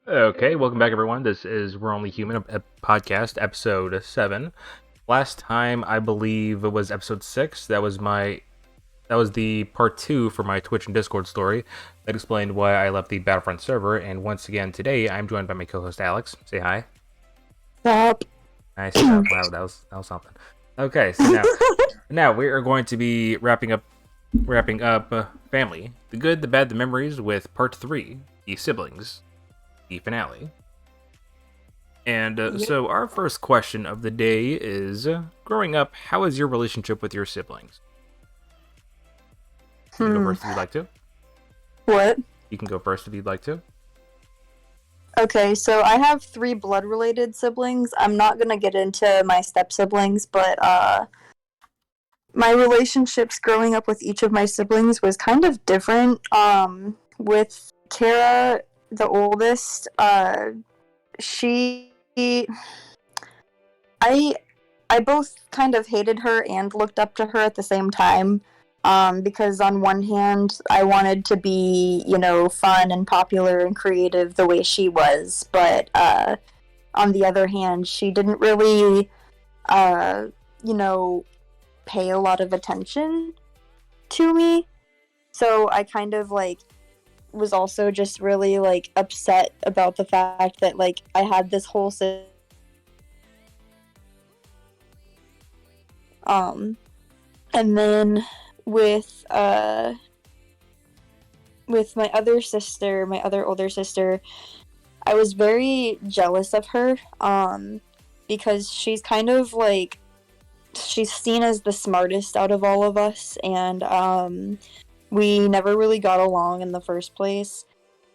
Okay, welcome back, everyone. This is We're Only Human, a podcast, episode 7. Last time, I believe it was episode 6. That was the part 2 for my Twitch and Discord story that explained why I left the Battlefront server. And once again, today I'm joined by my co-host Alex. Say hi. Stop. Nice job. Wow, that was something. Okay, so now we are going to be wrapping up family, the good, the bad, the memories with part 3, the siblings, the finale. And Yep. so, our first question of the day is growing up, how is your relationship with your siblings? You can go Hmm. first if you'd like to. What? You can go first if you'd like to. Okay, so I have three blood-related siblings. I'm not gonna get into my step siblings, but my relationships growing up with each of my siblings was kind of different. With Kara, the oldest, she, I, I both kind of hated her and looked up to her at the same time. Because on one hand, I wanted to be, fun and popular and creative the way she was, but on the other hand, she didn't really, uh, you know, pay a lot of attention to me. So I kind of was also just really upset about the fact that I had this whole um and then with uh with my other older sister, I was very jealous of her because she's kind of she's seen as the smartest out of all of us, and we never really got along in the first place.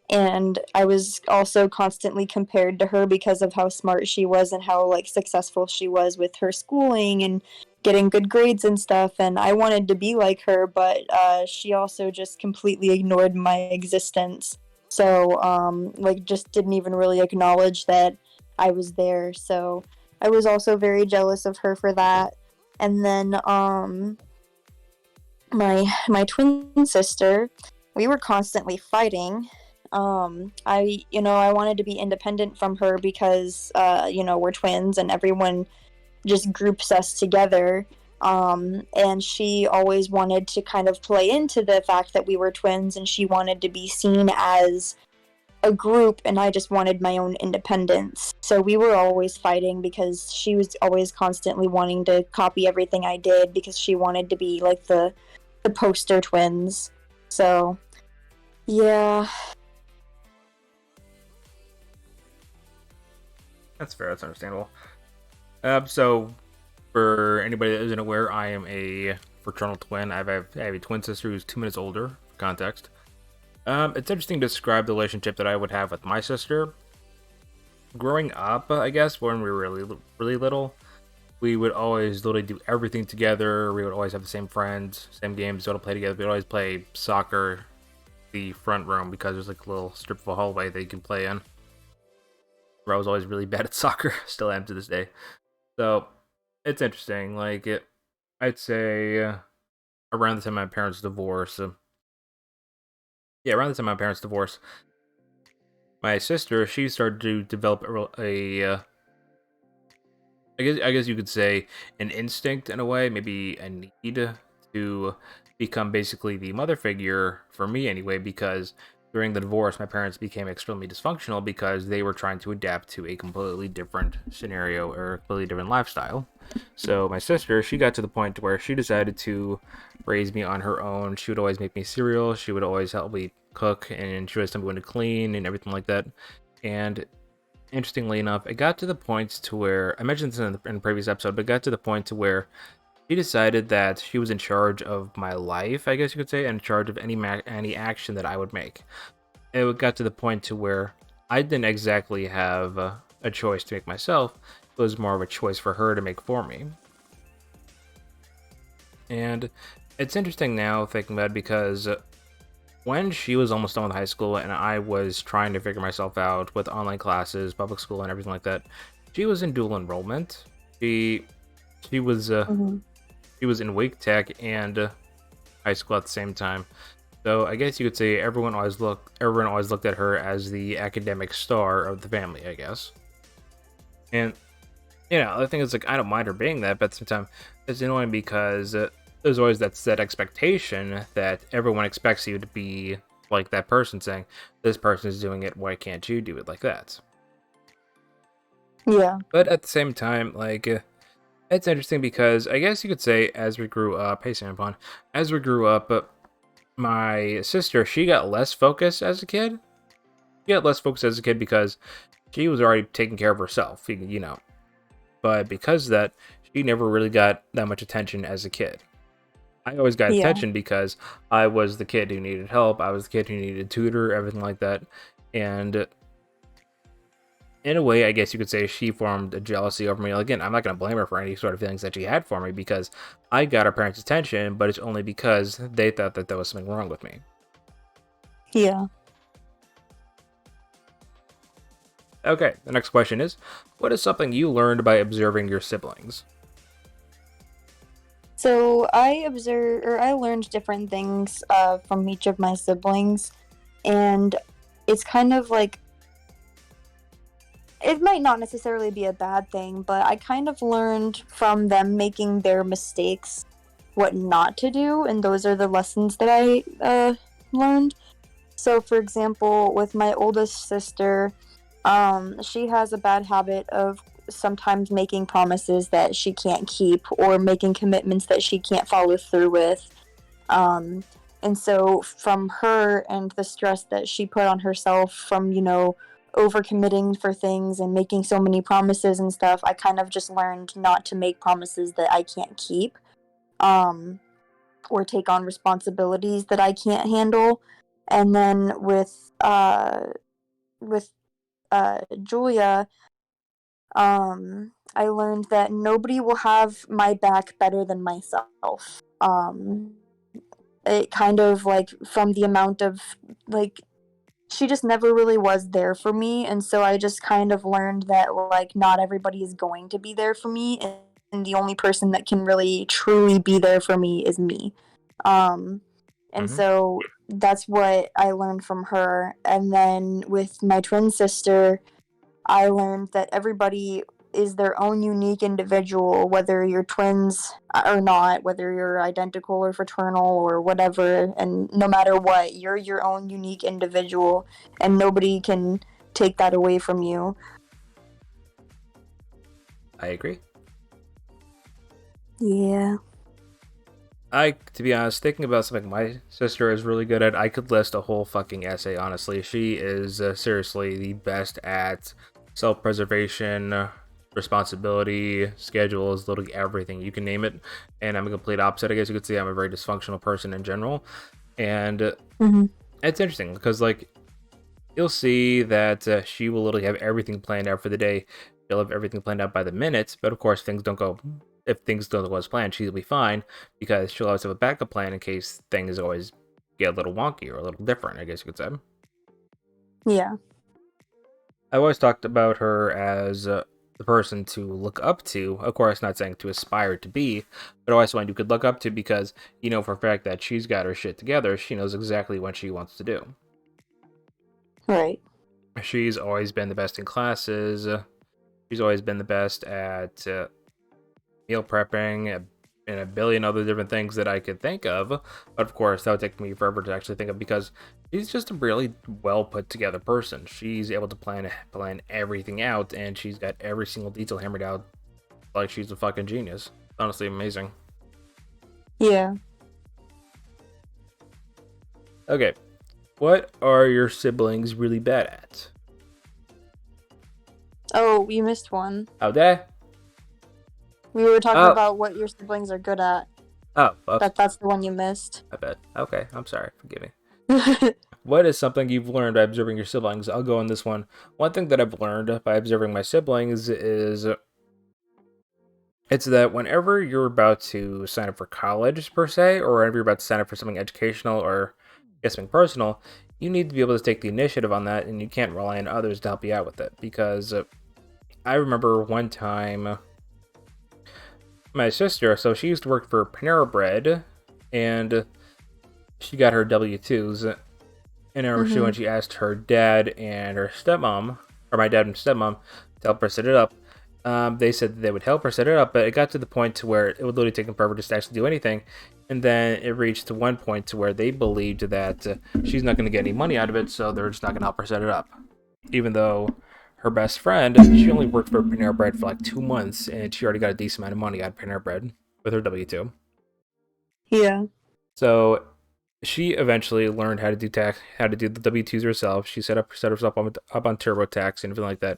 And I was also constantly compared to her because of how smart she was and how successful she was with her schooling and getting good grades and stuff. And I wanted to be like her, but she also just completely ignored my existence. So just didn't even really acknowledge that I was there. So I was also very jealous of her for that. And then my twin sister, we were constantly fighting. I wanted to be independent from her because we're twins and everyone just groups us together. And she always wanted to kind of play into the fact that we were twins, and she wanted to be seen as a group, and I just wanted my own independence. So we were always fighting because she was always constantly wanting to copy everything I did because she wanted to be like the poster twins. So yeah. That's fair. That's understandable. So, for anybody that isn't aware, I am a fraternal twin. I have a twin sister who's 2 minutes older, for context. It's interesting to describe the relationship that I would have with my sister. Growing up, I guess, when we were really little, we would always literally do everything together. We would always have the same friends, same games, go to play together. We'd always play soccer, the front room, because there's like a little strip of a hallway that you can play in. Where I was always really bad at soccer, still am to this day. So it's interesting. I'd say around the time my parents divorced. Around the time my parents divorced, my sister she started to develop I guess you could say an instinct in a way, maybe a need to become basically the mother figure for me anyway, because during the divorce, my parents became extremely dysfunctional because they were trying to adapt to a completely different scenario or a completely different lifestyle. So my sister, she got to the point where she decided to raise me on her own. She would always make me cereal. She would always help me cook, and she would always tell me when to clean and everything like that. And interestingly enough, it got to the point to where I mentioned this in the previous episode, but it got to the point to where she decided that she was in charge of my life, I guess you could say, and in charge of any action that I would make. It got to the point to where I didn't exactly have a choice to make myself. It was more of a choice for her to make for me. And it's interesting now thinking about it because when she was almost done with high school and I was trying to figure myself out with online classes, public school, and everything like that, she was in dual enrollment. She she was uh, Mhm. she was in Wake Tech and high school at the same time. So I guess you could say everyone always looked at her as the academic star of the family, I guess. And the thing is, like, I don't mind her being that, but at the same time, it's annoying because there's always that set expectation that everyone expects you to be like that person, saying, "This person is doing it, why can't you do it like that?" Yeah. But at the same time, like, it's interesting because I guess you could say as we grew up, hey Sampon, as we grew up, my sister, she got less focus as a kid. She got less focus as a kid because she was already taking care of herself. But because of that, she never really got that much attention as a kid. I always got Yeah. attention because I was the kid who needed help. I was the kid who needed a tutor, everything like that. And in a way, I guess you could say she formed a jealousy over me. Again, I'm not going to blame her for any sort of feelings that she had for me because I got her parents' attention, but it's only because they thought that there was something wrong with me. Yeah. Okay, the next question is, what is something you learned by observing your siblings? So I learned different things from each of my siblings, and it's kind of like it might not necessarily be a bad thing, but I kind of learned from them making their mistakes what not to do, and those are the lessons that I learned. So, for example, with my oldest sister, she has a bad habit of sometimes making promises that she can't keep or making commitments that she can't follow through with. Um, and so, from her and the stress that she put on herself from, overcommitting for things and making so many promises and stuff, I kind of just learned not to make promises that I can't keep, um, or take on responsibilities that I can't handle. And then with Julia, I learned that nobody will have my back better than myself. It kind of like from the amount of like she just never really was there for me, and so I just kind of learned that like not everybody is going to be there for me, and the only person that can really truly be there for me is me. Um and Hmm. so that's what I learned from her. And then with my twin sister, I learned that everybody is their own unique individual, whether you're twins or not, whether you're identical or fraternal or whatever, and no matter what, you're your own unique individual, and nobody can take that away from you. I agree. Yeah. To be honest, thinking about something my sister is really good at, I could list a whole fucking essay, honestly. She is seriously the best at self preservation, responsibility, schedules, literally everything. You can name it. And I'm a complete opposite. I guess you could say I'm a very dysfunctional person in general. And Mm-hmm. it's interesting because, like, you'll see that she will literally have everything planned out for the day. She'll have everything planned out by the minute, but of course, things don't go. If things don't go as planned, she'll be fine because she'll always have a backup plan in case things always get a little wonky or a little different, I guess you could say. Yeah. I've always talked about her as the person to look up to. Of course, not saying to aspire to be, but always someone you could look up to because you know for a fact that she's got her shit together. She knows exactly what she wants to do. Right. She's always been the best in classes. She's always been the best at meal prepping and a billion other different things that I could think of. But of course, that would take me forever to actually think of because she's just a really well put together person. She's able to plan everything out, and she's got every single detail hammered out like she's a fucking genius. Honestly, amazing. Yeah. Okay, what are your siblings really bad at? Oh, you missed one. How dare? We were talking Oh, about what your siblings are good at. Oops. That's the one you missed. I bet. Okay, I'm sorry. Forgive me. What is something you've learned by observing your siblings? I'll go on this one. One thing that I've learned by observing my siblings is it's that whenever you're about to sign up for college, per se, or whenever you're about to sign up for something educational or get something personal, you need to be able to take the initiative on that, and you can't rely on others to help you out with it. Because I remember one time my sister, so she used to work for Panera Bread, and she got her W-2s, and I remember when Mhm. she asked her dad and her stepmom, or my dad and stepmom, to help her set it up. They said that they would help her set it up, but it got to the point to where it would literally take them forever just to actually do anything. And then it reached to one point to where they believed that she's not going to get any money out of it, so they're just not going to help her set it up. Even though her best friend, she only worked for Panera Bread for like 2 months, and she already got a decent amount of money out of Panera Bread with her W-2. Yeah. So she eventually learned how to do tax, how to do the W-2s herself. She set herself up on TurboTax and everything like that,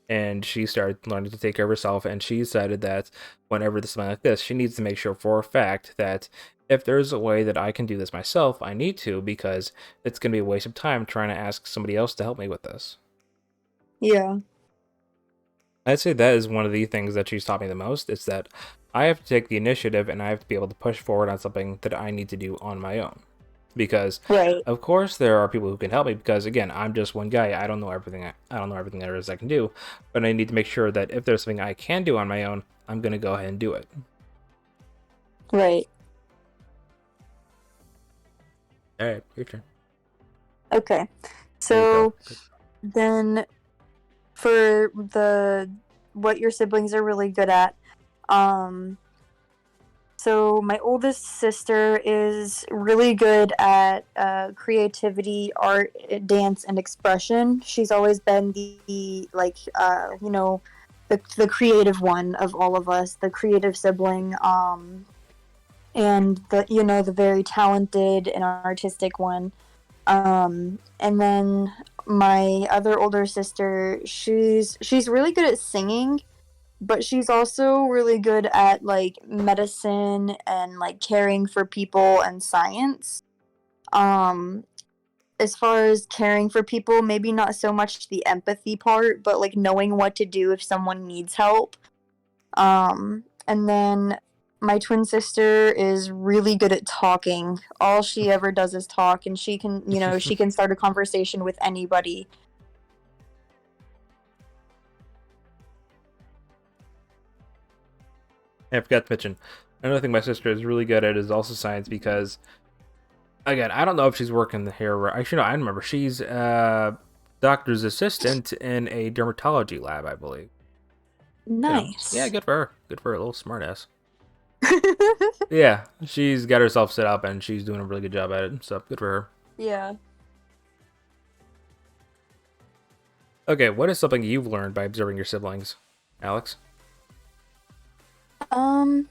and she started learning to take care of herself. And she decided that whenever there's something like this, she needs to make sure for a fact that if there's a way that I can do this myself, I need to, because it's going to be a waste of time trying to ask somebody else to help me with this. Yeah. I'd say that is one of the things that she's taught me the most. Is that I have to take the initiative and I have to be able to push forward on something that I need to do on my own. Because, Right. of course, there are people who can help me. Because again, I'm just one guy. I don't know everything. I don't know everything there is I can do. But I need to make sure that if there's something I can do on my own, I'm gonna go ahead and do it. Right. All right, your turn. Okay. There you go. So then for the what your siblings are really good at, um so my oldest sister is really good at creativity, art, dance, and expression. She's always been the like the creative one of all of us, the creative sibling, and the very talented and artistic one. And then my other older sister, she's really good at singing, but she's also really good at like medicine and like caring for people and science. Um, as far as caring for people, maybe not so much the empathy part, but like knowing what to do if someone needs help. And then my twin sister is really good at talking. All she ever does is talk, and she can start a conversation with anybody. I forgot to mention another thing my sister is really good at is also science because again, I don't know if she's working here. Actually, no, I remember she's a doctor's assistant in a dermatology lab, I believe. Yeah, Nice. good for her. Good for her, little smartass. Yeah, she's got herself set up and she's doing a really good job at it. So good for her. Yeah. Okay, what is something you've learned by observing your siblings, Alex? Um,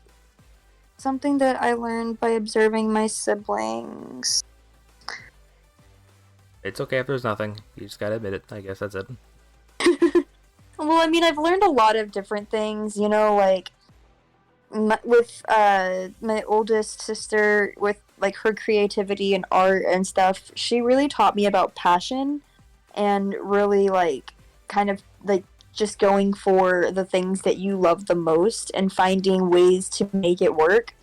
Something that I learned by observing my siblings. It's okay if there's nothing. You just gotta admit it. I guess that's it. Well, I mean, I've learned a lot of different things, like with my oldest sister, with like her creativity and art and stuff. She really taught me about passion and really like kind of like just going for the things that you love the most and finding ways to make it work.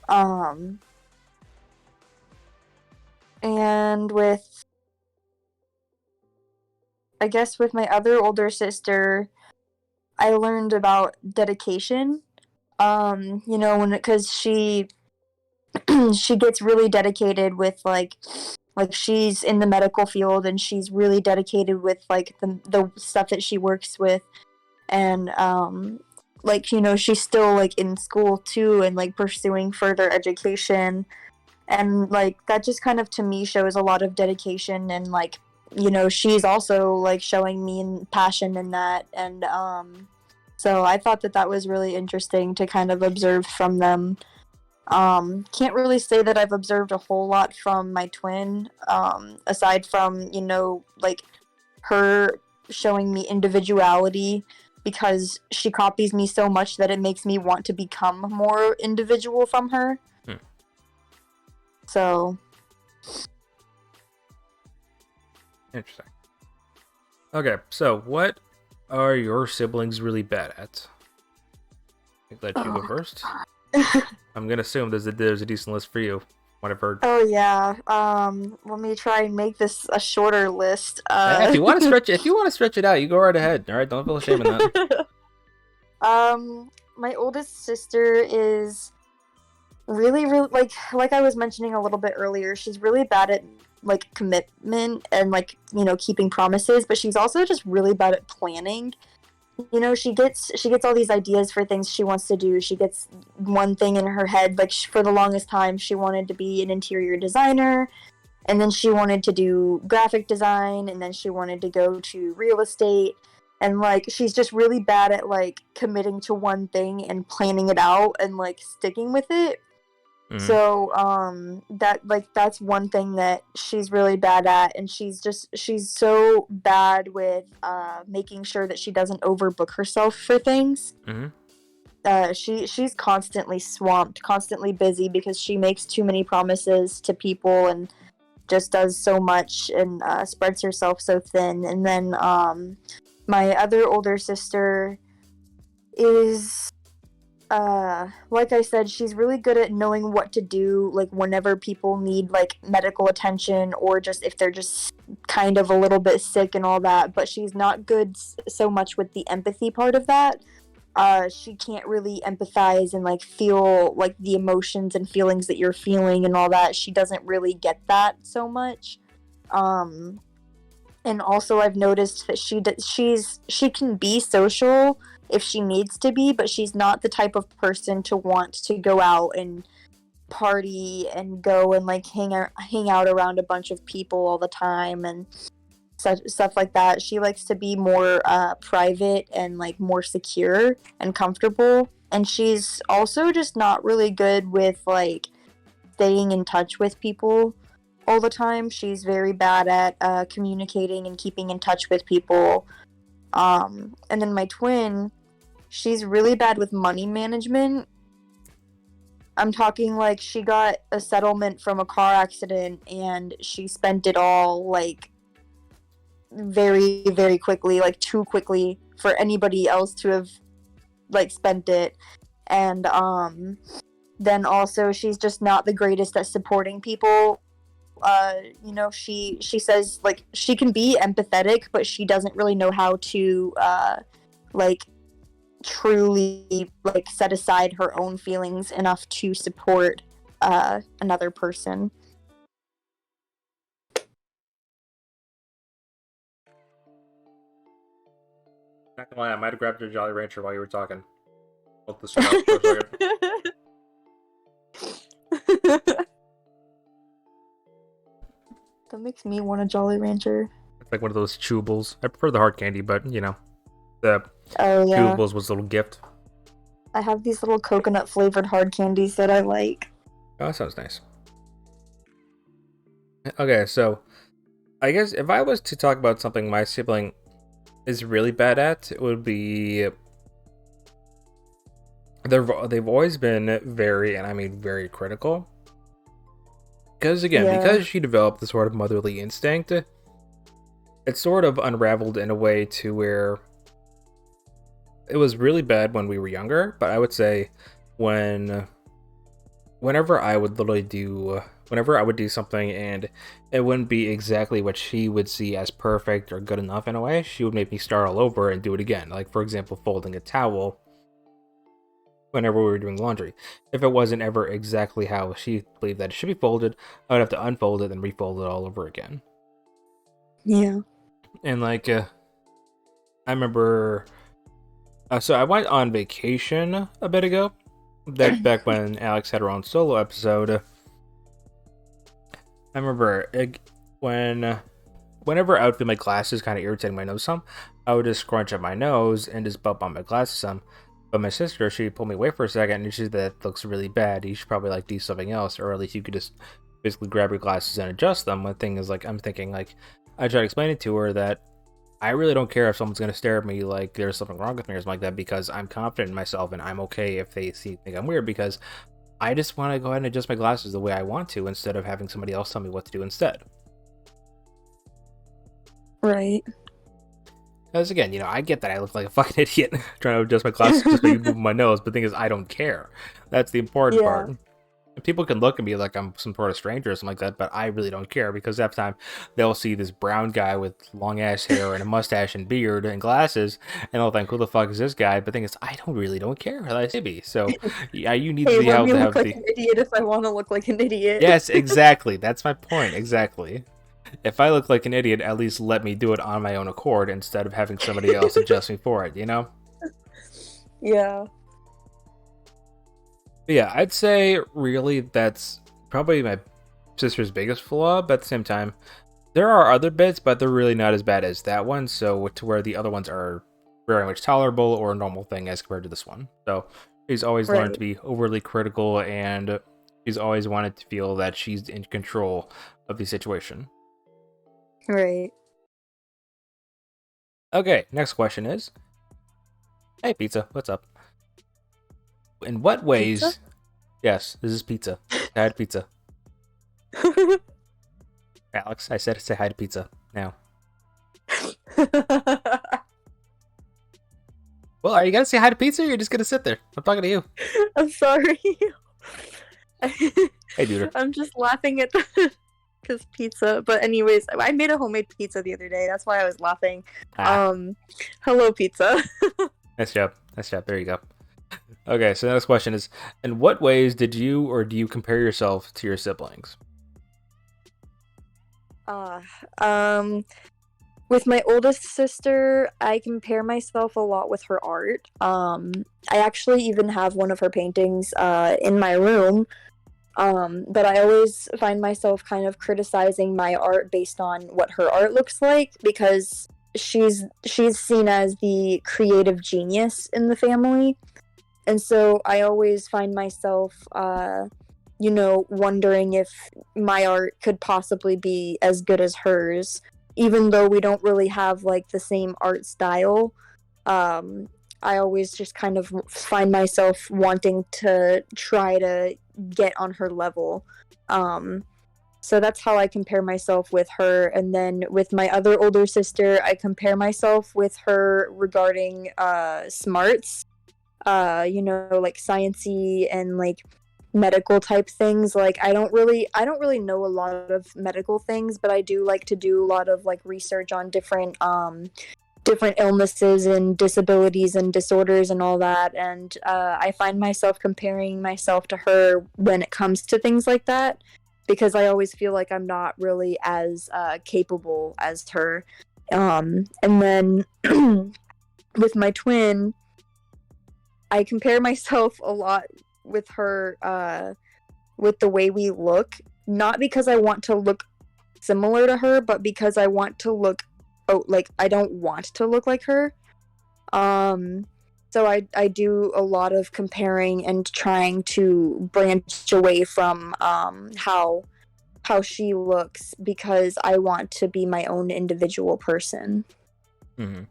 Um and with I guess with my other older sister, I learned about dedication. When because she gets really dedicated with like she's in the medical field and she's really dedicated with like the stuff that she works with, and like she's still like in school too and like pursuing further education, and like that just kind of to me shows a lot of dedication, and like she's also like showing me passion in that, and so I thought that that was really interesting to kind of observe from them. Can't really say that I've observed a whole lot from my twin, aside from, like her showing me individuality, because she copies me so much that it makes me want to become more individual from her. Hmm, So, interesting. Okay, so what are your siblings really bad at? I'll let you go oh, first. I'm gonna assume there's a decent list for you. What I've heard. oh yeah. Let me try and make this a shorter list. If you want to stretch it, if you want to stretch it out, you go right ahead. All right, don't feel ashamed in that. My oldest sister is really, really, like I was mentioning a little bit earlier, she's really bad at like commitment and like, you know, keeping promises, but she's also just really bad at planning. You know, she gets all these ideas for things she wants to do. She gets one thing in her head, like for the longest time she wanted to be an interior designer, and then she wanted to do graphic design, and then she wanted to go to real estate, and like she's just really bad at like committing to one thing and planning it out and like sticking with it. Hmm. So that's one thing that she's really bad at, and she's so bad with making sure that she doesn't overbook herself for things. Hmm. She's constantly swamped, constantly busy because she makes too many promises to people and just does so much and spreads herself so thin. And then my other older sister is like I said, she's really good at knowing what to do, like whenever people need like medical attention or just if they're just kind of a little bit sick and all that. But she's not good so much with the empathy part of that. She can't really empathize and like feel like the emotions and feelings that you're feeling and all that. She doesn't really get that so much. Um, and also I've noticed that she can be social if she needs to be, but she's not the type of person to want to go out and party and go and like hang out around a bunch of people all the time and stuff like that. She likes to be more private and like more secure and comfortable. And she's also just not really good with like staying in touch with people all the time. She's very bad at communicating and keeping in touch with people. And then my twin, she's really bad with money management. I'm talking like she got a settlement from a car accident and she spent it all like very, very quickly, like too quickly for anybody else to have like spent it. And then also she's just not the greatest at supporting people. You know, she says like she can be empathetic, but she doesn't really know how to like truly like set aside her own feelings enough to support another person. Not gonna lie, I might have grabbed your Jolly Rancher while you were talking. Hold this shit up for a second. That makes me want a Jolly Rancher. It's like one of those chewables. I prefer the hard candy, but you know, the Oh yeah, chewables was a little gift. I have these little coconut flavored hard candies that I like. Oh, that sounds nice. Okay, so I guess if I was to talk about something my sibling is really bad at, it would be they've always been very, and I mean very critical. Because again, Yeah, because she developed the sort of motherly instinct, it sort of unraveled in a way to where it was really bad when we were younger. But I would say when whenever I would literally do whenever I would do something and it wouldn't be exactly what she would see as perfect or good enough in a way, she would make me start all over and do it again. Like for example, folding a towel whenever we were doing laundry. If it wasn't ever exactly how she believed that it should be folded, I would have to unfold it and refold it all over again. yeah. And like I remember so I went on vacation a bit ago. That back when Alex had her own solo episode. I remember whenever I would feel my glasses kind of irritating my nose some, I would just scrunch up my nose and just bump on my glasses some. But my sister, she pulled me away for a second and she said that looks really bad. You should probably like do something else, or at least you could just basically grab your glasses and adjust them. One thing is like I'm thinking like I tried explaining to her that I really don't care if someone's gonna stare at me like there's something wrong with me or something like that because I'm confident in myself and I'm okay if they think I'm weird because I just want to go ahead and adjust my glasses the way I want to instead of having somebody else tell me what to do instead. Right. Because again, you know, I get that I look like a fucking idiot trying to adjust my glasses just by moving my nose, but the thing is, I don't care. That's the important Yeah. part. People can look at me like I'm some sort of stranger or something like that, but I really don't care because half the time they'll see this brown guy with long ass hair and a mustache and beard and glasses, and they'll think, "Who the fuck is this guy?" But the thing is, I don't really don't care. That's maybe so. Yeah, you need to Hey, be let able me to look have like the. an idiot if I want to look like an idiot. Yes, exactly. That's my point. Exactly. If I look like an idiot, at least let me do it on my own accord instead of having somebody else adjust me for it. You know. Yeah. But yeah, I'd say really that's probably my sister's biggest flaw, but at the same time, there are other bits, but they're really not as bad as that one. So to where the other ones are very much tolerable or a normal thing as compared to this one. So she's always learned Right. to be overly critical, and she's always wanted to feel that she's in control of the situation. Right. Okay, next question is, hey pizza, what's up? In what Pizza? ways? Yes, this is pizza. I had pizza. Alex, I said say hi to pizza now. Well, are you gonna say hi to pizza or you're just gonna sit there? I'm talking to you. I'm sorry. Hey, dude. I'm just laughing at the because pizza. But anyways, I made a homemade pizza the other day. That's why I was laughing. Ah, Um, hello, pizza. nice job. Nice job. There you go. Okay, so the next question is, in what ways did you or do you compare yourself to your siblings? Uh, um, with my oldest sister, I compare myself a lot with her art. I actually even have one of her paintings in my room. But I always find myself kind of criticizing my art based on what her art looks like because she's seen as the creative genius in the family. And so I always find myself wondering if my art could possibly be as good as hers, even though we don't really have like the same art style. um, I always just kind of find myself wanting to try to get on her level. Um, so that's how I compare myself with her. And then with my other older sister, I compare myself with her regarding smarts, like sciency and like medical type things. Like I don't really know a lot of medical things, but I do like to do a lot of like research on different illnesses and disabilities and disorders and all that. And I find myself comparing myself to her when it comes to things like that because I always feel like I'm not really as capable as her. And then with my twin, I compare myself a lot with her with the way we look, not because I want to look similar to her, but because I want to look like I don't want to look like her. Um so I do a lot of comparing and trying to branch away from how she looks because I want to be my own individual person. Hmm.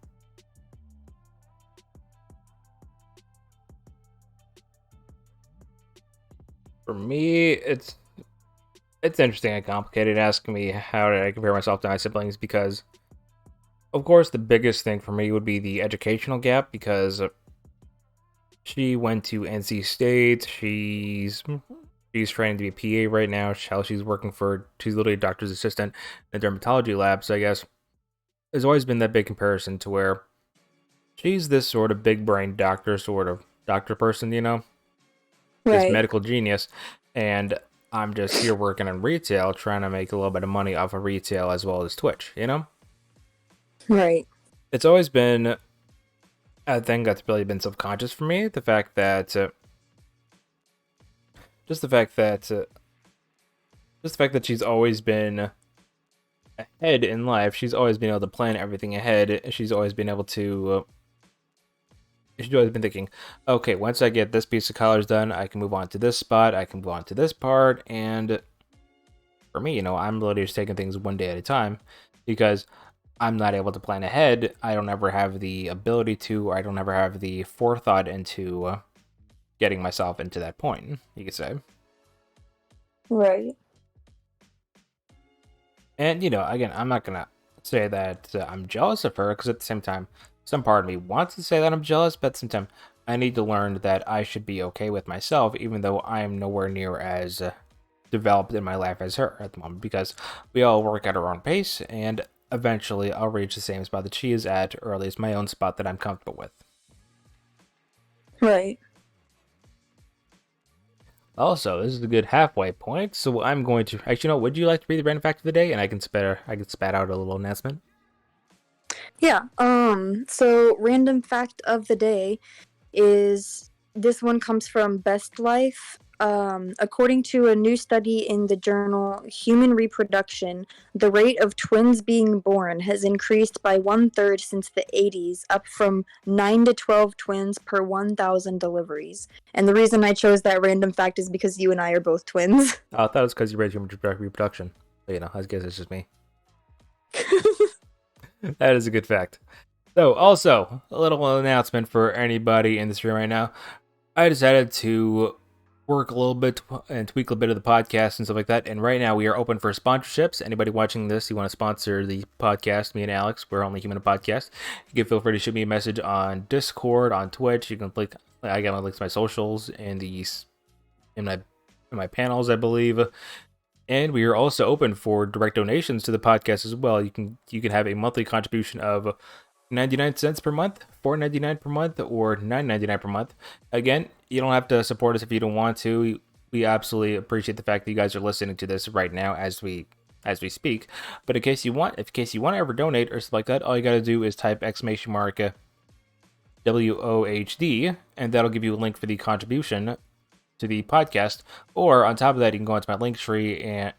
For me, it's interesting and complicated asking me how did I compare myself to my siblings because, of course, the biggest thing for me would be the educational gap because she went to NC State. She's training to be a PA right now. She's working for she's literally a doctor's assistant in a dermatology lab. So I guess there's always been that big comparison to where she's this sort of big brain doctor sort of doctor person, this Right. medical genius, and I'm just here working in retail, trying to make a little bit of money off of retail as well as Twitch. Right. It's always been a thing that's really been subconscious for me. The fact that, just the fact that, just the fact that she's always been ahead in life. She's always been able to plan everything ahead. She's always been thinking, okay, once I get this piece of colors done, I can move on to this spot. I can move on to this part, and for me, I'm literally just taking things one day at a time because I'm not able to plan ahead. I don't ever have the ability to, or I don't ever have the forethought into getting myself into that point, you could say. Right. And, again, I'm not going to say that I'm jealous of her because at the same time, some part of me wants to say that I'm jealous, but at the same time, I need to learn that I should be okay with myself, even though I am nowhere near as developed in my life as her at the moment, because we all work at our own pace, and eventually I'll reach the same spot that she is at, or at least my own spot that I'm comfortable with. Right. Also, this is a good halfway point, so I'm going to actually, would you like to read the random fact of the day, and I can spat out a little announcement. Yeah. So random fact of the day is this one comes from Best Life. According to a new study in the journal Human Reproduction, the rate of twins being born has increased by 1/3 since the 80s, up from 9 to 12 twins per 1,000 deliveries. And the reason I chose that random fact is because you and I are both twins. I thought it was because you read human reproduction. But, I guess it's just me. That is a good fact. So, also, a little announcement for anybody in this room right now. I decided to work a little bit and tweak a bit of the podcast and stuff like that. And right now we are open for sponsorships. Anybody watching this, you want to sponsor the podcast, me and Alex, we're Only Human Podcast. You can feel free to shoot me a message on Discord, on Twitch. You can click. I got my links to my socials and in my panels, I believe. And we are also open for direct donations to the podcast as well. You can have a monthly contribution of 99 cents per month, $4.99 per month, or $9.99 per month. Again, you don't have to support us if you don't want to. We absolutely appreciate the fact that you guys are listening to this right now as we speak. But in case you want to ever donate or stuff like that, all you gotta do is type !WOHD, and that'll give you a link for the contribution to the podcast. Or on top of that, you can go into my link tree and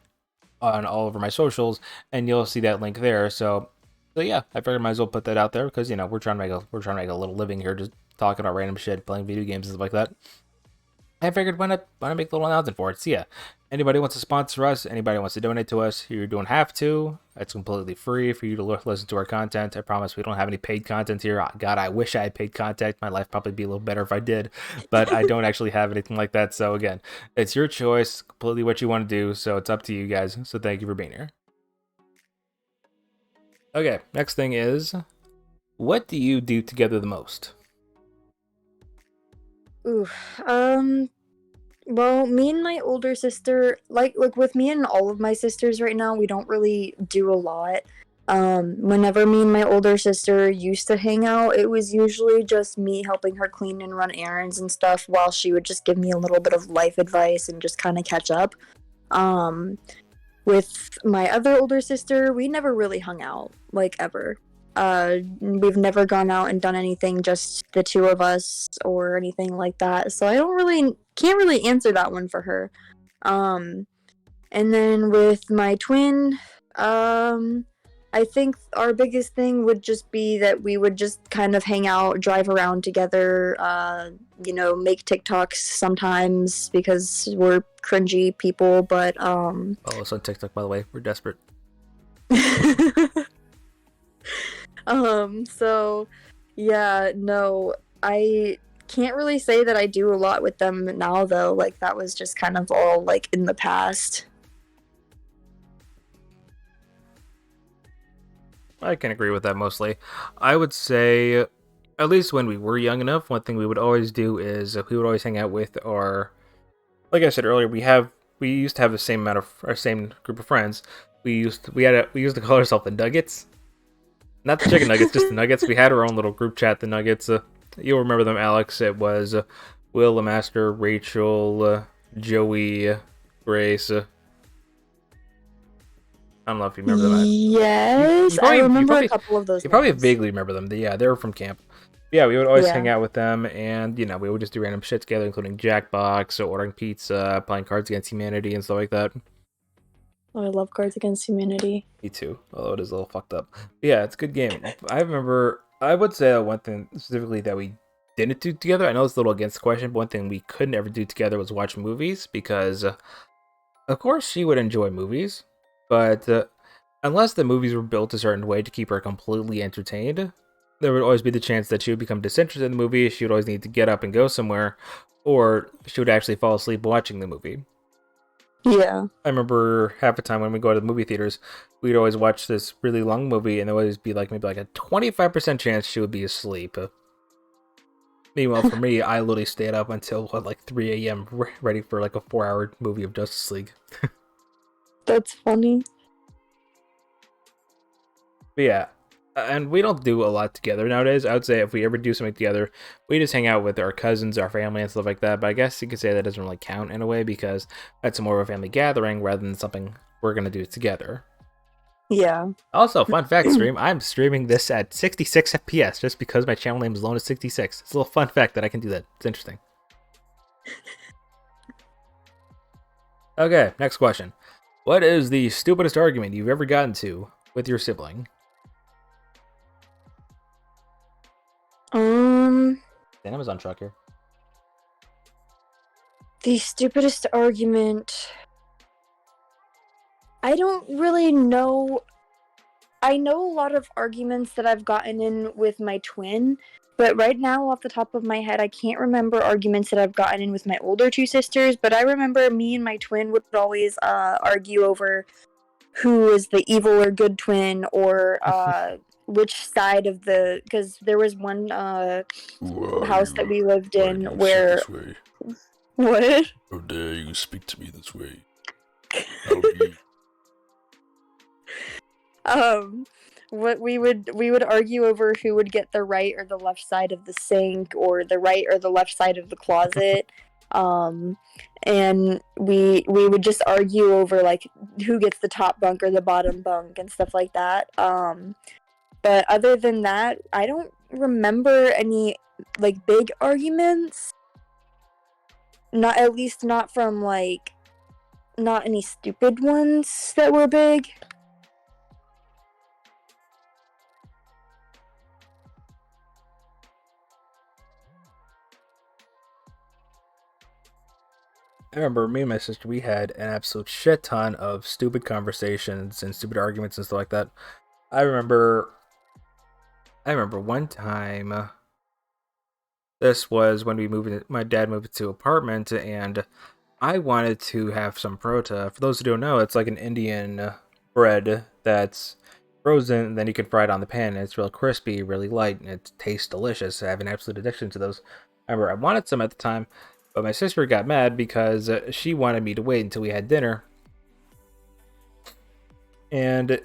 on all over my socials, and you'll see that link there. So yeah, I figured I might as well put that out there because we're trying to make a little living here, just talking about random shit, playing video games and stuff like that. I figured why not make a little announcement for it. So yeah, anybody wants to sponsor us, anybody wants to donate to us, you don't have to. It's completely free for you to listen to our content. I promise we don't have any paid content here. God, I wish I had paid content. My life probably be a little better if I did, but I don't actually have anything like that. So again, it's your choice, completely what you want to do. So it's up to you guys. So thank you for being here. Okay, next thing is, what do you do together the most? Ooh, well, me and my older sister, like with me and all of my sisters right now, we don't really do a lot. Whenever me and my older sister used to hang out, it was usually just me helping her clean and run errands and stuff while she would just give me a little bit of life advice and just kind of catch up. Um, with my other older sister, we never really hung out, like, ever. We've never gone out and done anything, just the two of us or anything like that. So I can't really answer that one for her. And then with my twin, I think our biggest thing would just be that we would just kind of hang out, drive around together, make TikToks sometimes because we're cringy people, but Oh, it's on TikTok, by the way. We're desperate. So yeah, no, I can't really say that I do a lot with them now though. Like that was just kind of all like in the past. I can agree with that mostly. I would say, at least when we were young enough, one thing we would always do is we would always hang out with like I said earlier, we used to have our same group of friends. We used to call ourselves the Nuggets. Not the chicken nuggets, just the Nuggets. We had our own little group chat, the Nuggets. You'll remember them, Alex. It was Will, the Master, Rachel, Joey, Grace. I don't know if you remember them. Yes, I remember a couple of those. You probably vaguely remember them. Yeah, they were from camp. Yeah, we would always hang out with them, and we would just do random shit together, including Jackbox, ordering pizza, playing Cards Against Humanity, and stuff like that. Oh, I love Cards Against Humanity. Me too, although it is a little fucked up. But yeah, it's a good game. I would say one thing specifically that we didn't do together, I know it's a little against the question, but one thing we couldn't ever do together was watch movies, because, of course, she would enjoy movies, but unless the movies were built a certain way to keep her completely entertained, there would always be the chance that she would become disinterested in the movie, she would always need to get up and go somewhere, or she would actually fall asleep watching the movie. Yeah. I remember half the time when we go to the movie theaters, we'd always watch this really long movie, and there would always be maybe a 25% chance she would be asleep. Meanwhile, for me, I literally stayed up until what, like 3 a.m. Ready for like a 4 hour movie of Justice League. That's funny. But yeah, and we don't do a lot together nowadays. I would say if we ever do something together, we just hang out with our cousins, our family, and stuff like that. But I guess you could say that doesn't really count in a way because that's more of a family gathering rather than something we're gonna do together. Yeah. Also, fun fact, stream. I'm streaming this at 66 FPS just because my channel name is Lone is 66. It's a little fun fact that I can do that. It's interesting. Okay, next question. What is the stupidest argument you've ever gotten to with your sibling? Um, An Amazon truck here. the stupidest argument. I don't really know. I know a lot of arguments that I've gotten in with my twin, but right now, off the top of my head, I can't remember arguments that I've gotten in with my older two sisters. But I remember me and my twin would always argue over who is the evil or good twin, or which side of the. Because there was one house that we lived in where. What? How dare you speak to me this way? How do you... What we would argue over who would get the right or the left side of the sink, or the right or the left side of the closet. And we would just argue over like who gets the top bunk or the bottom bunk and stuff like that. But other than that, I don't remember any like big arguments. Not, at least not from like, not any stupid ones that were big. I remember me and my sister, we had an absolute shit ton of stupid conversations and stupid arguments and stuff like that. I remember one time, this was when my dad moved into an apartment, and I wanted to have some parota. For those who don't know, it's like an Indian bread that's frozen, and then you can fry it on the pan, and it's real crispy, really light, and it tastes delicious. I have an absolute addiction to those. I remember I wanted some at the time, but my sister got mad because she wanted me to wait until we had dinner. And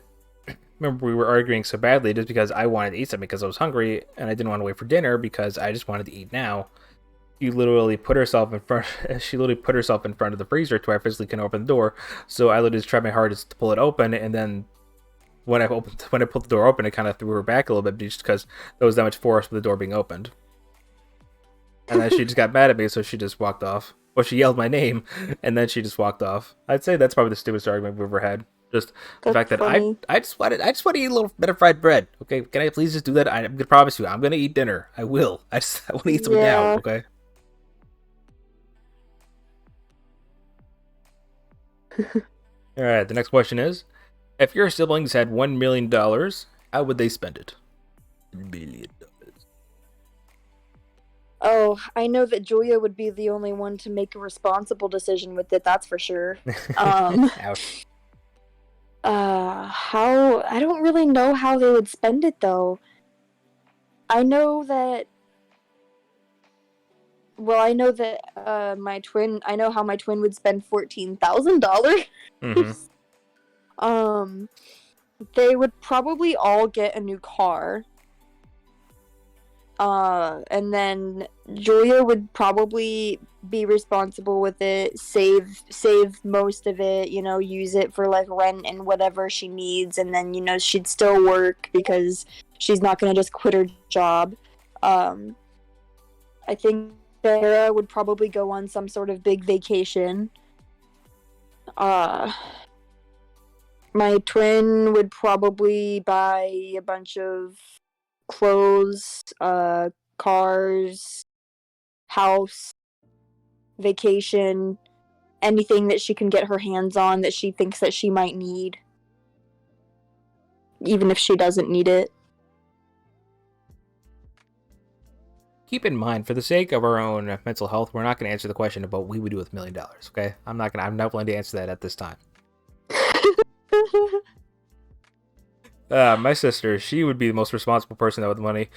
remember, we were arguing so badly just because I wanted to eat something because I was hungry, and I didn't want to wait for dinner because I just wanted to eat now. She literally put herself in front. She literally put herself in front of the freezer to where I physically can open the door. So I literally just tried my hardest to pull it open, and then when I pulled the door open, it kind of threw her back a little bit just because there was that much force with the door being opened. And then she just got mad at me, so she just walked off. Well, she yelled my name, and then she just walked off. I'd say that's probably the stupidest argument we've ever had. Just the fact that I just want to eat a little bit of fried bread. Okay, can I please just do that? I'm gonna promise you, I'm gonna eat dinner. I will. I want to eat something now. Okay. All right. The next question is: if your siblings had $1 million, how would they spend it? $1 million. Oh, I know that Julia would be the only one to make a responsible decision with it, that's for sure. Ouch. How, I don't really know how they would spend it though. I know that I know that I know how my twin would spend $14,000. Mm-hmm. They would probably all get a new car. And then Julia would probably be responsible with it, save most of it, use it for like rent and whatever she needs, and then she'd still work because she's not gonna just quit her job. I think Sarah would probably go on some sort of big vacation. My twin would probably buy a bunch of clothes, cars, house, vacation, anything that she can get her hands on that she thinks that she might need, even if she doesn't need it. Keep in mind, for the sake of our own mental health, we're not going to answer the question about what we would do with $1 million. Okay, I'm not willing to answer that at this time. My sister, she would be the most responsible person that with money.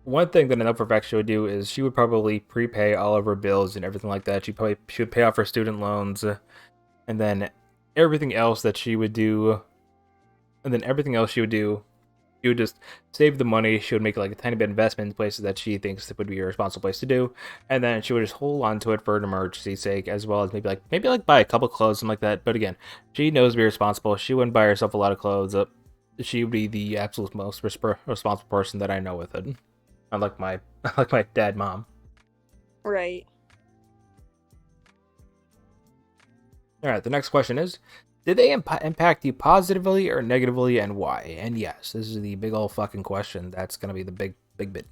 one thing that I know for a fact she would do is she would probably prepay all of her bills and everything like that. She would pay off her student loans, and then everything else that she would do, and then everything else she would do, she would just save the money. She would make like a tiny bit of investment in places that she thinks that would be a responsible place to do, and then she would just hold on to it for an emergency sake, as well as maybe like buy a couple clothes, something like that. But again, she knows to be responsible. She wouldn't buy herself a lot of clothes. She would be the absolute most responsible person that I know with it. Unlike my like my dad, mom. Right. All right, the next question is: did they impact you positively or negatively, and why? And yes, this is the big old fucking question. That's gonna be the big bit.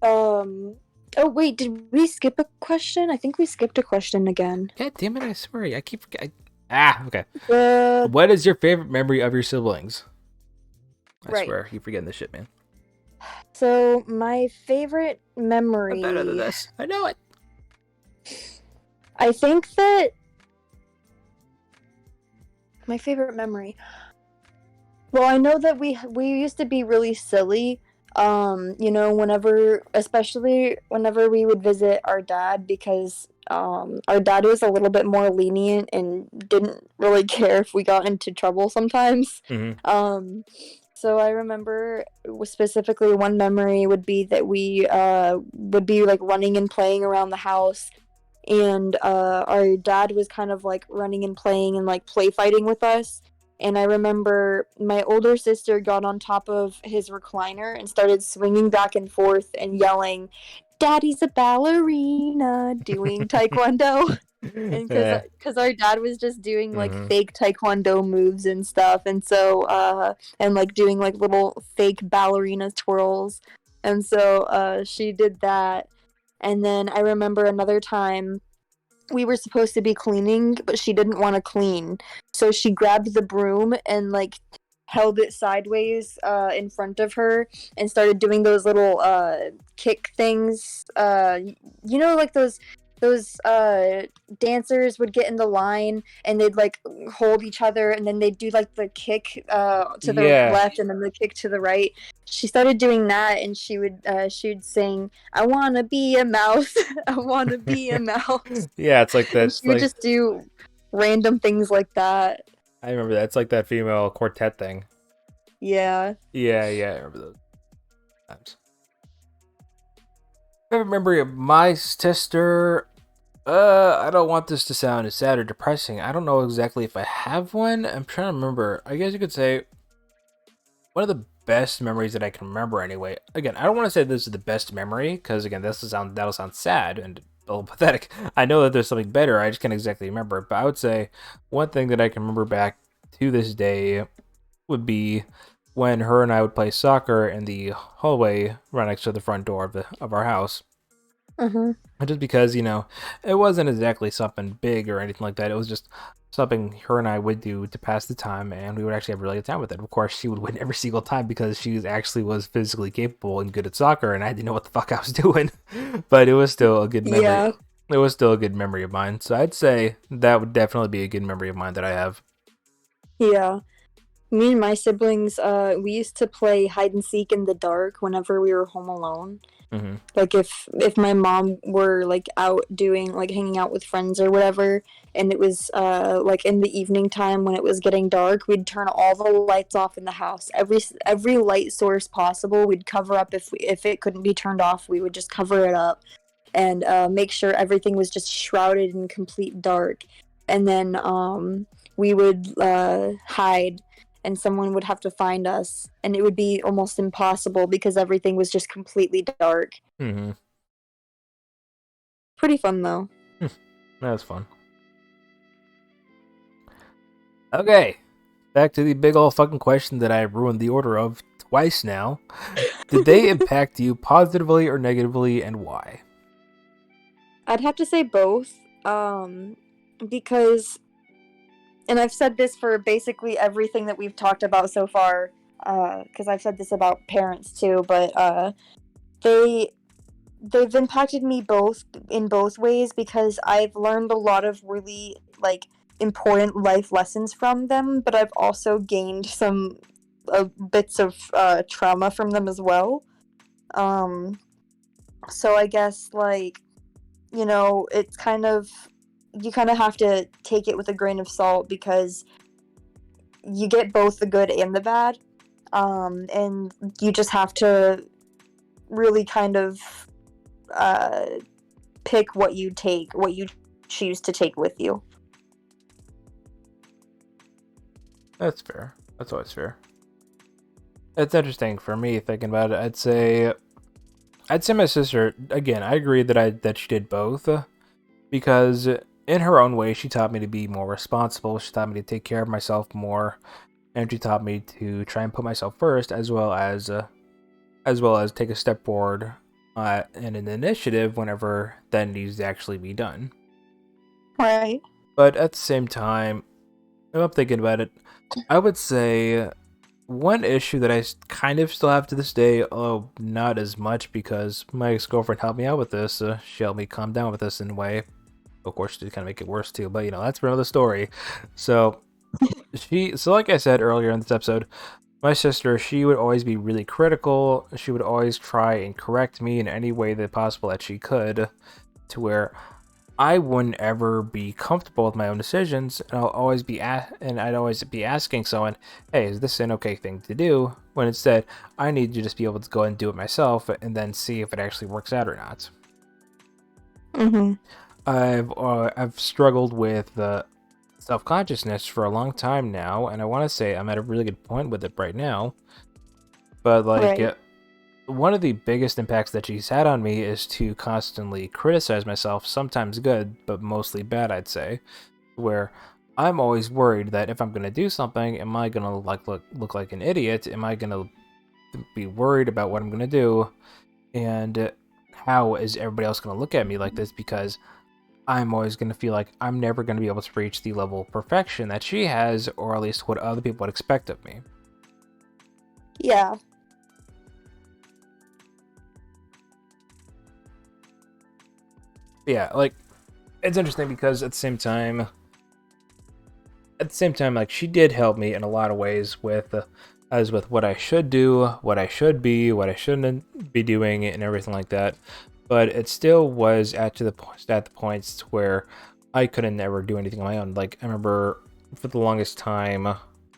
Oh wait, did we skip a question? I think we skipped a question again. God damn it! I swear, I keep forgetting. Okay. Uh, What is your favorite memory of your siblings? I right. swear, I keep forgetting this shit, man. So my favorite I'm better than memory, this. I know it. I think that my favorite memory. Well, I know that we used to be really silly. Especially whenever we would visit our dad, because our dad was a little bit more lenient and didn't really care if we got into trouble sometimes. Mm-hmm. So I remember specifically one memory would be that we would be like running and playing around the house, and our dad was kind of like running and playing and like play fighting with us. And I remember my older sister got on top of his recliner and started swinging back and forth and yelling, "Daddy's a ballerina," doing taekwondo. And Yeah. because our dad was just doing like Mm-hmm. fake taekwondo moves and stuff, and so and like doing like little fake ballerina twirls, and so she did that. And then I remember another time we were supposed to be cleaning, but she didn't want to clean. So she grabbed the broom and like held it sideways in front of her and started doing those little kick things. Like those dancers would get in the line and they'd like hold each other, and then they'd do like the kick to the Yeah. left and then the kick to the right. She started doing that, and she'd sing, "I wanna be a mouse, I wanna be a mouse," Yeah, it's like and this. she would Like just do random things like that. I remember that. It's like that female quartet thing. Yeah. Yeah, I remember those times. Favorite memory of my sister. I don't want this to sound sad or depressing. I don't know exactly if I have one. I'm trying to remember. I guess you could say one of the best memories that I can remember anyway. Again, I don't want to say this is the best memory because again, that'll sound sad and a little pathetic. I know that there's something better. I just can't exactly remember it. But I would say one thing that I can remember back to this day would be when her and I would play soccer in the hallway right next to the front door of our house. Mm-hmm. Just because, it wasn't exactly something big or anything like that. It was just something her and I would do to pass the time, and we would actually have a really good time with it. Of course, she would win every single time because she actually was physically capable and good at soccer, and I didn't know what the fuck I was doing. But it was still a good memory. Yeah. It was still a good memory of mine. So I'd say that would definitely be a good memory of mine that I have. Yeah. Me and my siblings, we used to play hide and seek in the dark whenever we were home alone. Mm-hmm. Like if my mom were like out doing like hanging out with friends or whatever, and it was like in the evening time when it was getting dark, we'd turn all the lights off in the house. Every light source possible, we'd cover up. If it couldn't be turned off, we would just cover it up and make sure everything was just shrouded in complete dark. And then we would hide, and someone would have to find us, and it would be almost impossible because everything was just completely dark. Mm-hmm. Pretty fun though. That was fun. Okay, back to the big old fucking question that I ruined the order of twice now. Did they impact you positively or negatively, and why? I'd have to say both, because, and I've said this for basically everything that we've talked about so far, because I've said this about parents too, but they they've impacted me both in both ways, because I've learned a lot of really like important life lessons from them, but I've also gained some bits of trauma from them as well. So I guess, like, it's kind of, you kind of have to take it with a grain of salt because you get both the good and the bad. And you just have to really kind of uh, pick what you take, what you choose to take with you. That's fair. That's always fair. It's interesting for me thinking about it. I'd say my sister again. I agree that she did both because in her own way she taught me to be more responsible. She taught me to take care of myself more, and she taught me to try and put myself first, as well as take a step forward in an initiative whenever that needs to actually be done. Right. But at the same time, if I'm thinking about it, I would say one issue that I kind of still have to this day, although not as much because my ex-girlfriend helped me out with this. She helped me calm down with this in a way. Of course, she did kind of make it worse too, but that's for another story. So like I said earlier in this episode, my sister, she would always be really critical. She would always try and correct me in any way that possible that she could, to where I wouldn't ever be comfortable with my own decisions, and I'd always be asking someone, "Hey, is this an okay thing to do?" When instead, I need to just be able to go and do it myself, and then see if it actually works out or not. Mm-hmm. I've struggled with the self-consciousness for a long time now, and I want to say I'm at a really good point with it right now. But Right. one of the biggest impacts that she's had on me is to constantly criticize myself, sometimes good, but mostly bad, I'd say, where I'm always worried that if I'm going to do something, am I going to look like an idiot? Am I going to be worried about what I'm going to do? And how is everybody else going to look at me like this? Because I'm always going to feel like I'm never going to be able to reach the level of perfection that she has, or at least what other people would expect of me. Yeah. Yeah, like, it's interesting because like, she did help me in a lot of ways with as with what I should do, what I should be, what I shouldn't be doing, and everything like that. But it still was at the points where I couldn't ever do anything on my own. Like, I remember for the longest time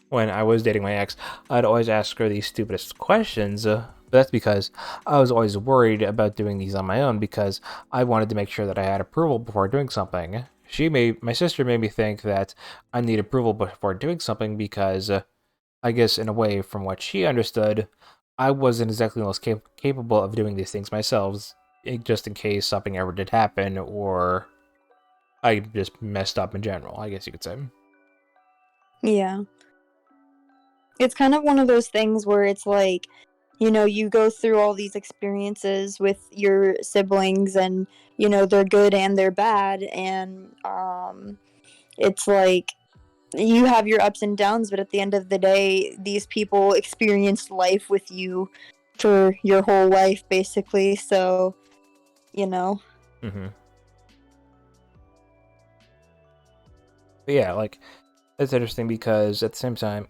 when I was dating my ex, I'd always ask her these stupidest questions. But that's because I was always worried about doing these on my own because I wanted to make sure that I had approval before doing something. My sister made me think that I need approval before doing something because I guess in a way, from what she understood, I wasn't exactly the most capable of doing these things myself, just in case something ever did happen or I just messed up in general, I guess you could say. Yeah. It's kind of one of those things where it's like, you go through all these experiences with your siblings, and they're good and they're bad, and it's like you have your ups and downs, but at the end of the day, these people experienced life with you for your whole life, basically. So, you know. hmm But yeah, like, it's interesting because at the same time,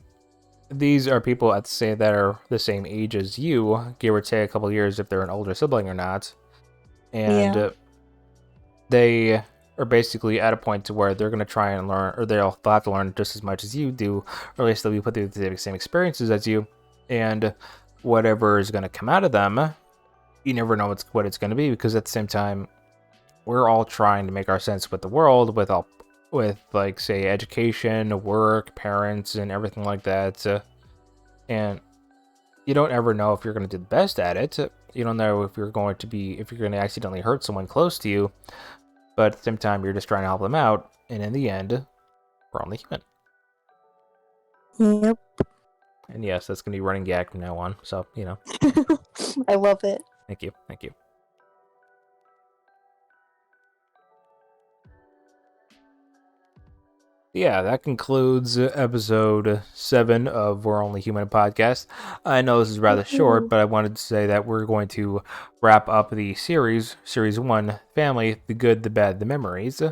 these are people, I'd say, that are the same age as you, give or take a couple years if they're an older sibling or not. And Yeah. they are basically at a point to where they're going to try and learn, or they'll have to learn just as much as you do, or at least they'll be put through the same experiences as you. And whatever is going to come out of them, you never know what it's going to be, because at the same time, we're all trying to make our sense with the world, with like, say, education, work, parents, and everything like that. And you don't ever know if you're going to do the best at it. You don't know if you're going to accidentally hurt someone close to you. But at the same time, you're just trying to help them out, and in the end, we're only human. Yep. And yes, that's going to be running gag from now on. So, I love it. thank you, thank you. Yeah, that concludes episode 7 of We're Only Human podcast. I know this is rather short, but I wanted to say that we're going to wrap up the series 1, Family, the Good, the Bad, the Memories.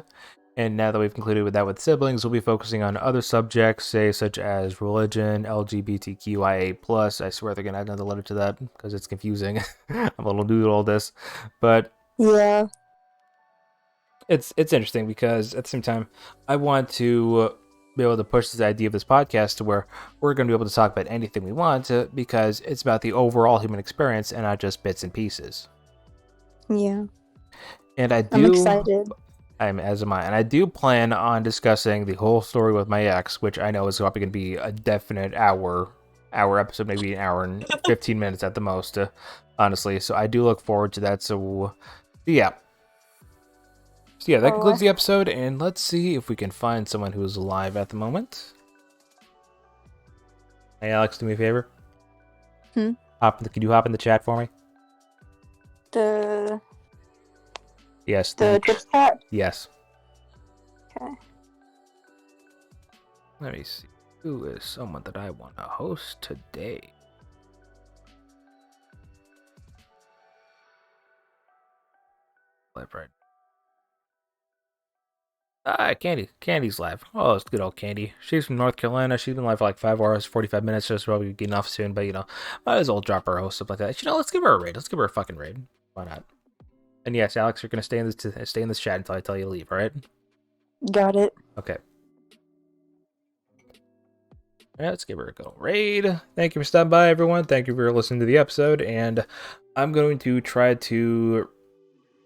And now that we've concluded with that with siblings, we'll be focusing on other subjects, say such as religion, LGBTQIA+. I swear they're going to add another letter to that because it's confusing. I'm a little new to all this. But Yeah. it's interesting because at the same time, I want to be able to push this idea of this podcast to where we're going to be able to talk about anything we want because it's about the overall human experience and not just bits and pieces. Yeah. And I'm excited. As am I. And I do plan on discussing the whole story with my ex, which I know is probably going to be a definite hour episode, maybe an hour and 15 minutes at the most, honestly. So I do look forward to that. So, yeah. So, yeah, that concludes the episode. And let's see if we can find someone who's alive at the moment. Hey, Alex, do me a favor. Can you hop in the chat for me? Yes. The Twitch chat? Yes. Okay. Let me see. Who is someone that I want to host today? Live right. Candy's live. Oh, it's good old Candy. She's from North Carolina. She's been live for like 5 hours, 45 minutes. So she's probably getting off soon. But, might as well drop her a host, stuff like that. Let's give her a raid. Let's give her a fucking raid. Why not? And yes, Alex, you're going to stay in this chat until I tell you to leave, all right? Got it. Okay. All right, let's give her a good old raid. Thank you for stopping by, everyone. Thank you for listening to the episode. And I'm going to try to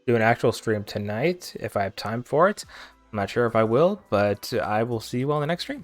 do an actual stream tonight if I have time for it. I'm not sure if I will, but I will see you all in the next stream.